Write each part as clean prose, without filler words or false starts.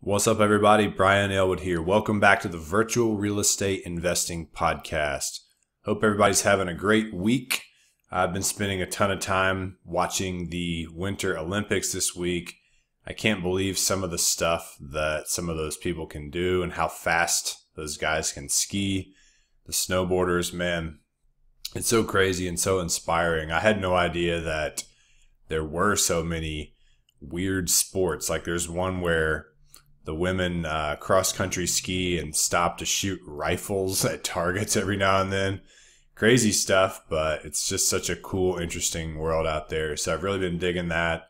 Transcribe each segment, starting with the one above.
What's up, everybody? Brian Elwood here. Welcome back to the Virtual Real Estate Investing Podcast. Hope everybody's having a great week. I've been spending a ton of time watching the Winter Olympics this week. I can't believe some of the stuff that some of those people can do and how fast those guys can ski. The snowboarders, man, it's so crazy and so inspiring. I had no idea that there were so many weird sports. Like there's one where the women cross-country ski and stop to shoot rifles at targets every now and then. Crazy stuff, but it's just such a cool, interesting world out there. So I've really been digging that.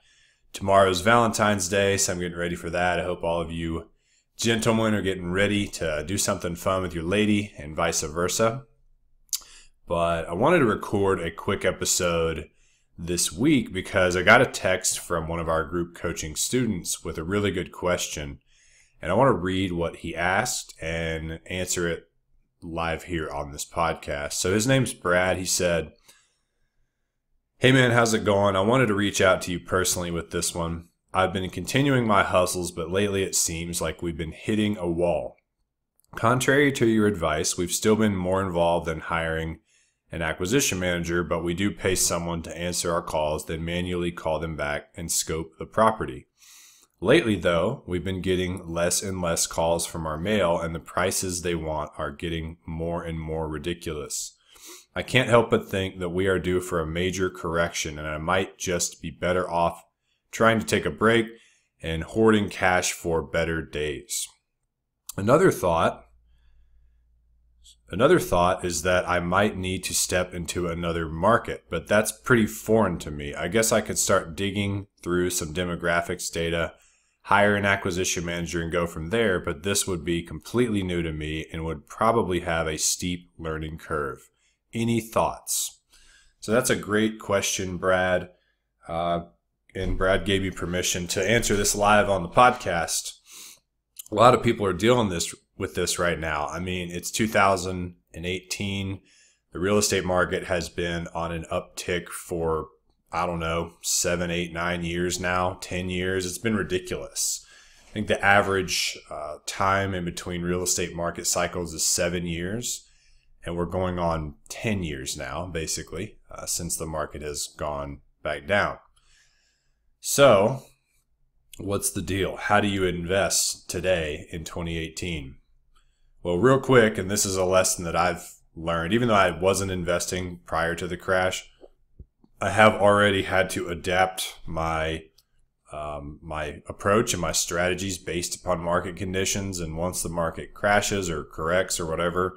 Tomorrow's Valentine's Day, so I'm getting ready for that. I hope all of you gentlemen are getting ready to do something fun with your lady and vice versa. But I wanted to record a quick episode this week because I got a text from one of our group coaching students with a really good question. And I want to read what he asked and answer it live here on this podcast. So his name's Brad. He said, "Hey man, how's it going? I wanted to reach out to you personally with this one. I've been continuing my hustles, but lately it seems like we've been hitting a wall. Contrary to your advice, we've still been more involved than hiring an acquisition manager, but we do pay someone to answer our calls, then manually call them back and scope the property. Lately, though, we've been getting less and less calls from our mail, and the prices they want are getting more and more ridiculous. I can't help but think that we are due for a major correction, and I might just be better off trying to take a break and hoarding cash for better days. Another thought is that I might need to step into another market, but that's pretty foreign to me. I guess I could start digging through some demographics data, hire an acquisition manager and go from there, but this would be completely new to me and would probably have a steep learning curve. Any thoughts?" So that's a great question, Brad. And Brad gave me permission to answer this live on the podcast. A lot of people are dealing with this right now. I mean, it's 2018. The real estate market has been on an uptick for, I don't know, 7, 8, 9 years now, 10 years. It's been ridiculous. I think the average time in between real estate market cycles is 7 years. And we're going on 10 years now, basically, since the market has gone back down. So what's the deal? How do you invest today in 2018? Well, real quick, and this is a lesson that I've learned, even though I wasn't investing prior to the crash, I have already had to adapt my my approach and my strategies based upon market conditions. And once the market crashes or corrects or whatever,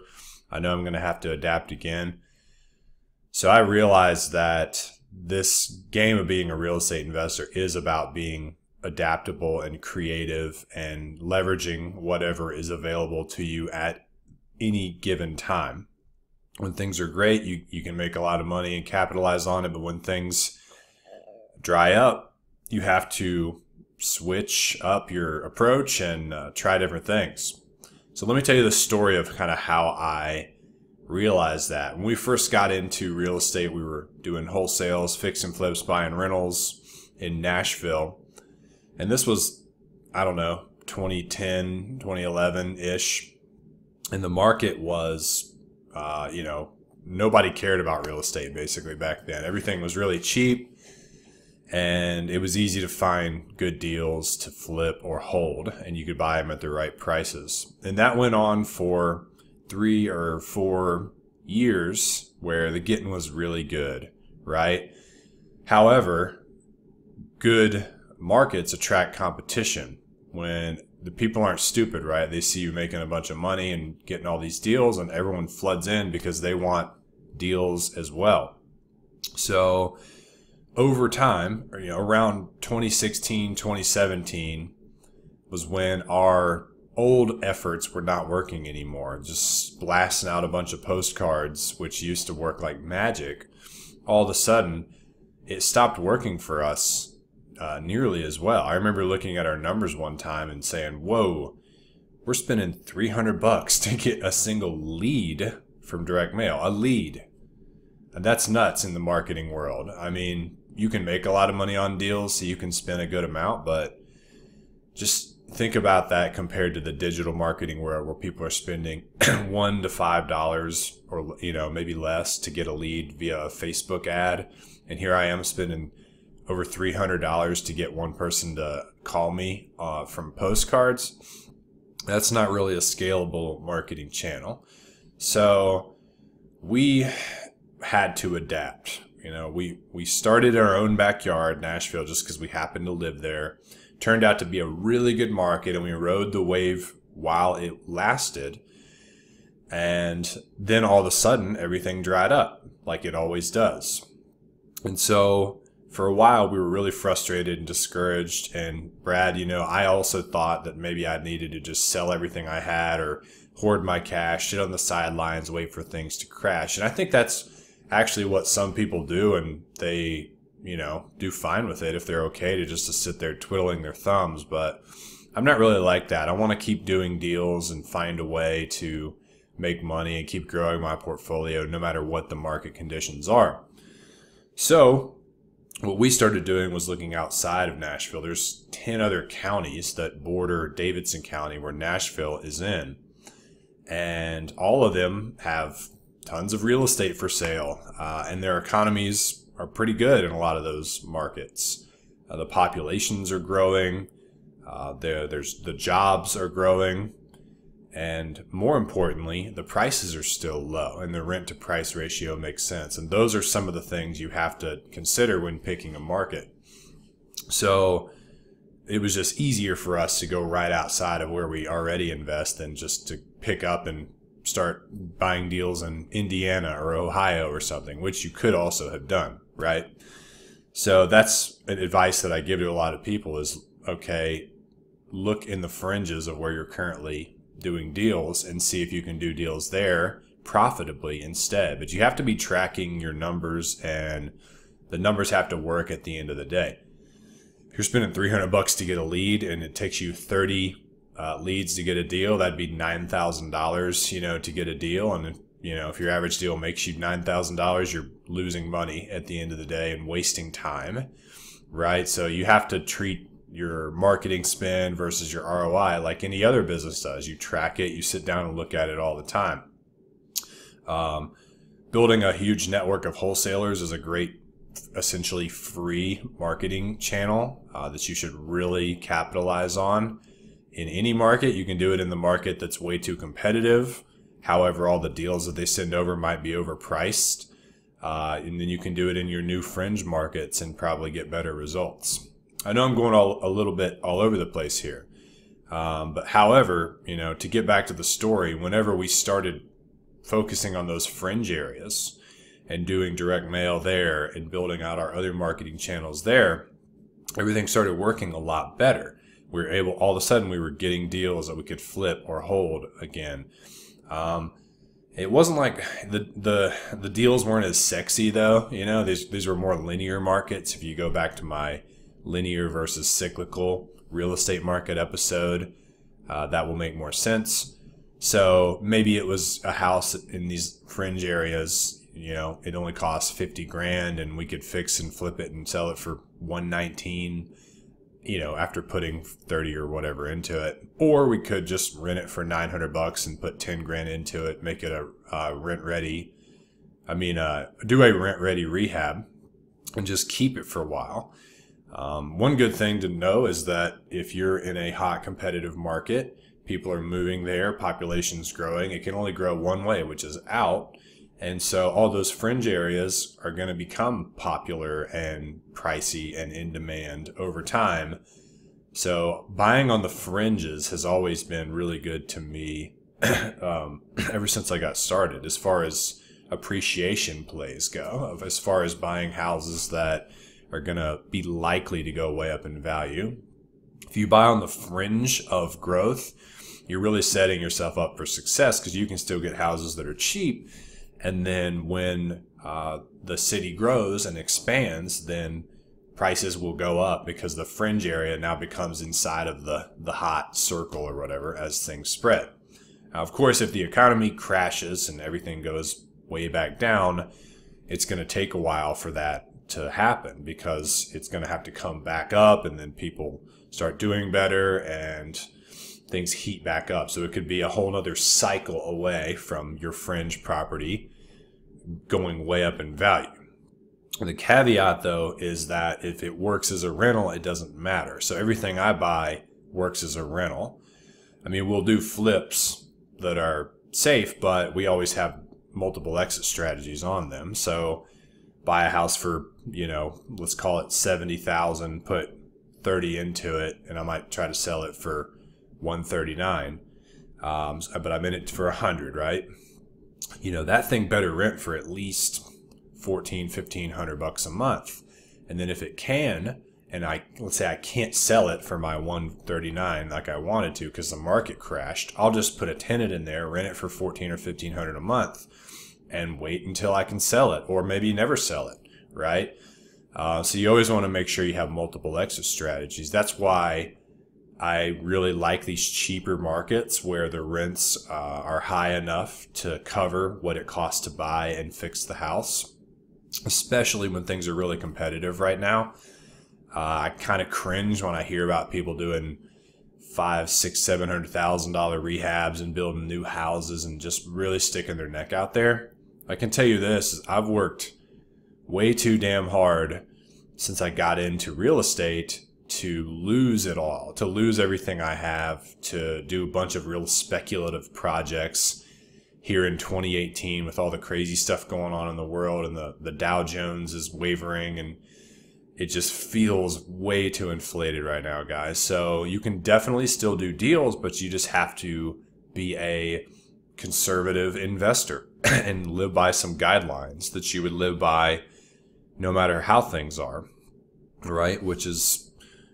I know I'm going to have to adapt again. So I realized that this game of being a real estate investor is about being adaptable and creative and leveraging whatever is available to you at any given time. When things are great, you can make a lot of money and capitalize on it. But when things dry up, you have to switch up your approach and try different things. So let me tell you the story of kind of how I realized that. When we first got into real estate, we were doing wholesales, fix and flips, buying rentals in Nashville. And this was, I don't know, 2010, 2011-ish. And the market was nobody cared about real estate basically back then. Everything was really cheap and it was easy to find good deals to flip or hold, and you could buy them at the right prices. And that went on for 3 or 4 years where the getting was really good, right? However, good markets attract competition. When the people aren't stupid, right? They see you making a bunch of money and getting all these deals, and everyone floods in because they want deals as well. So over time, around 2016, 2017 was when our old efforts were not working anymore. Just blasting out a bunch of postcards, which used to work like magic. All of a sudden, it stopped working for us nearly as well. I remember looking at our numbers one time and saying, whoa, we're spending $300 to get a single lead from direct mail. A lead. And that's nuts in the marketing world. I mean, you can make a lot of money on deals, so you can spend a good amount, but just think about that compared to the digital marketing world where people are spending $1 to $5 or, maybe less to get a lead via a Facebook ad. And here I am spending over $300 to get one person to call me from postcards. That's not really a scalable marketing channel. So we had to adapt. We started our own backyard, Nashville, just because we happened to live there. Turned out to be a really good market, and we rode the wave while it lasted. And then all of a sudden, everything dried up, like it always does. And so for a while, we were really frustrated and discouraged. And Brad, I also thought that maybe I needed to just sell everything I had or hoard my cash, sit on the sidelines, wait for things to crash. And I think that's actually what some people do, and they do fine with it if they're okay to just to sit there twiddling their thumbs. But I'm not really like that. I want to keep doing deals and find a way to make money and keep growing my portfolio no matter what the market conditions are. So what we started doing was looking outside of Nashville. There's 10 other counties that border Davidson County where Nashville is in. And all of them have tons of real estate for sale, and their economies are pretty good in a lot of those markets. The populations are growing, the jobs are growing, and more importantly, the prices are still low, and the rent to price ratio makes sense. And those are some of the things you have to consider when picking a market. So it was just easier for us to go right outside of where we already invest than just to pick up and start buying deals in Indiana or Ohio or something, which you could also have done, right? So that's an advice that I give to a lot of people is, okay, look in the fringes of where you're currently doing deals and see if you can do deals there profitably instead. But you have to be tracking your numbers, and the numbers have to work at the end of the day. If you're spending $300 to get a lead and it takes you 30 leads to get a deal, that'd be $9,000, to get a deal. And if your average deal makes you $9,000, you're losing money at the end of the day and wasting time, right? So you have to treat your marketing spend versus your ROI like any other business does. You track it, you sit down and look at it all the time. Building a huge network of wholesalers is a great, essentially free marketing channel that you should really capitalize on. In any market, you can do it in the market that's way too competitive. However, all the deals that they send over might be overpriced. And then you can do it in your new fringe markets and probably get better results. I know I'm going a little bit all over the place here. But however, to get back to the story, whenever we started focusing on those fringe areas and doing direct mail there and building out our other marketing channels there, everything started working a lot better. We were able, all of a sudden, we were getting deals that we could flip or hold again. It wasn't like the deals weren't as sexy though. These were more linear markets. If you go back to my linear versus cyclical real estate market episode, that will make more sense. So maybe it was a house in these fringe areas, it only costs 50 grand and we could fix and flip it and sell it for 119, after putting 30 or whatever into it. Or we could just rent it for $900 and put 10 grand into it, make it a rent ready. Do a rent ready rehab and just keep it for a while. One good thing to know is that if you're in a hot competitive market, people are moving there, population's growing, it can only grow one way, which is out. And so all those fringe areas are going to become popular and pricey and in demand over time. So buying on the fringes has always been really good to me ever since I got started, as far as appreciation plays go, as far as buying houses that are going to be likely to go way up in value. If you buy on the fringe of growth, you're really setting yourself up for success because you can still get houses that are cheap. And then when the city grows and expands, then prices will go up because the fringe area now becomes inside of the hot circle or whatever as things spread. Now, of course, if the economy crashes and everything goes way back down, it's going to take a while for that to happen, because it's going to have to come back up, and then people start doing better and things heat back up. So it could be a whole nother cycle away from your fringe property going way up in value. The caveat, though, is that if it works as a rental, it doesn't matter. So everything I buy works as a rental. I mean, we'll do flips that are safe, but we always have multiple exit strategies on them. So buy a house for, let's call it 70,000, put 30 into it, and I might try to sell it for 139. But I'm in it for 100, right? That thing better rent for at least $1,500 a month. And then if it can, and let's say I can't sell it for my 139 like I wanted to because the market crashed, I'll just put a tenant in there, rent it for $1,400 or $1,500 a month, and wait until I can sell it, or maybe never sell it, right? So you always want to make sure you have multiple exit strategies. That's why I really like these cheaper markets where the rents are high enough to cover what it costs to buy and fix the house, especially when things are really competitive right now. I kind of cringe when I hear about people doing $500,000, $600,000, $700,000 rehabs and building new houses and just really sticking their neck out there. I can tell you this, I've worked way too damn hard since I got into real estate to lose it all, to lose everything I have, to do a bunch of real speculative projects here in 2018 with all the crazy stuff going on in the world, and the Dow Jones is wavering, and it just feels way too inflated right now, guys. So you can definitely still do deals, but you just have to be a conservative investor and live by some guidelines that you would live by no matter how things are, right? Which is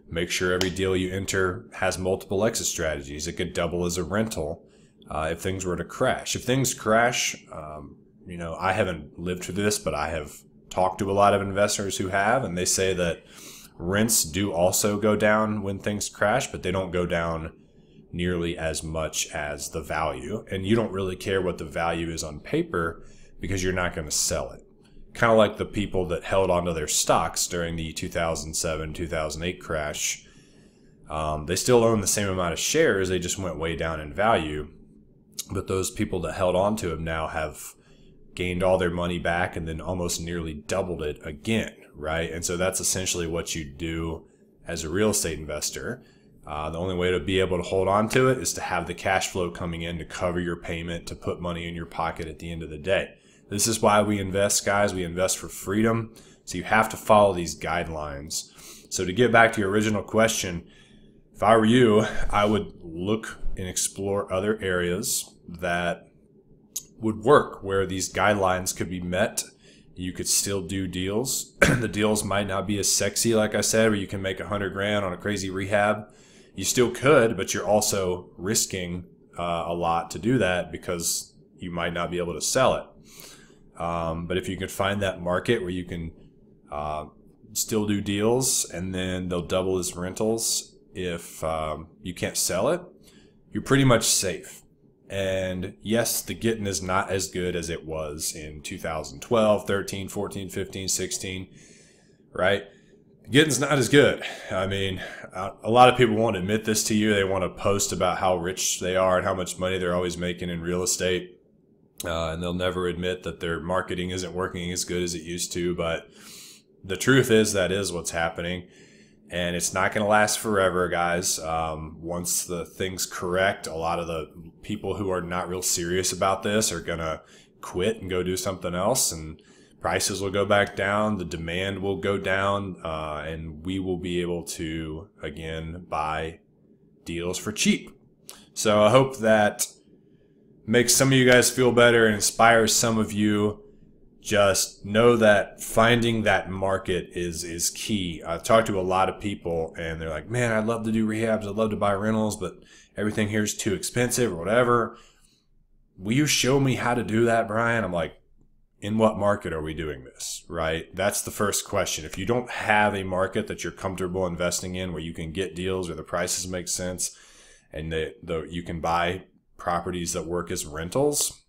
make sure every deal you enter has multiple exit strategies. It could double as a rental if things were to crash. If things crash, I haven't lived through this, but I have talked to a lot of investors who have, and they say that rents do also go down when things crash, but they don't go down nearly as much as the value. And you don't really care what the value is on paper because you're not going to sell it. Kind of like the people that held onto their stocks during the 2007, 2008 crash. They still own the same amount of shares. They just went way down in value. But those people that held onto them now have gained all their money back and then almost nearly doubled it again, right? And so that's essentially what you do as a real estate investor. The only way to be able to hold on to it is to have the cash flow coming in to cover your payment, to put money in your pocket at the end of the day. This is why we invest, guys. We invest for freedom. So you have to follow these guidelines. So to get back to your original question, if I were you, I would look and explore other areas that would work where these guidelines could be met. You could still do deals. The deals might not be as sexy, like I said, where you can make $100,000 on a crazy rehab. You still could, but you're also risking a lot to do that because you might not be able to sell it. But if you can find that market where you can still do deals and then they'll double as rentals if you can't sell it, you're pretty much safe. And yes, the getting is not as good as it was in 2012, 13, 14, 15, 16, right? Getting's not as good. I mean, a lot of people won't admit this to you. They want to post about how rich they are and how much money they're always making in real estate. And they'll never admit that their marketing isn't working as good as it used to. But the truth is that is what's happening. And it's not going to last forever, guys. Once the things correct, a lot of the people who are not real serious about this are going to quit and go do something else. And prices will go back down. The demand will go down. And we will be able to, again, buy deals for cheap. So I hope that makes some of you guys feel better and inspires some of you. Just know that finding that market is key. I've talked to a lot of people and they're like, man, I'd love to do rehabs. I'd love to buy rentals, but everything here is too expensive or whatever. Will you show me how to do that, Brian? I'm like, in what market are we doing this, right? That's the first question. If you don't have a market that you're comfortable investing in where you can get deals or the prices make sense and you can buy properties that work as rentals,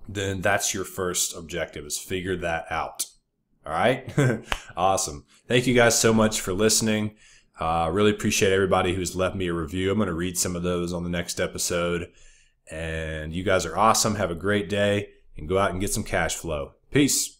then that's your first objective, is figure that out. All right. Awesome. Thank you guys so much for listening. Really appreciate everybody who's left me a review. I'm going to read some of those on the next episode. And you guys are awesome. Have a great day and go out and get some cash flow. Peace.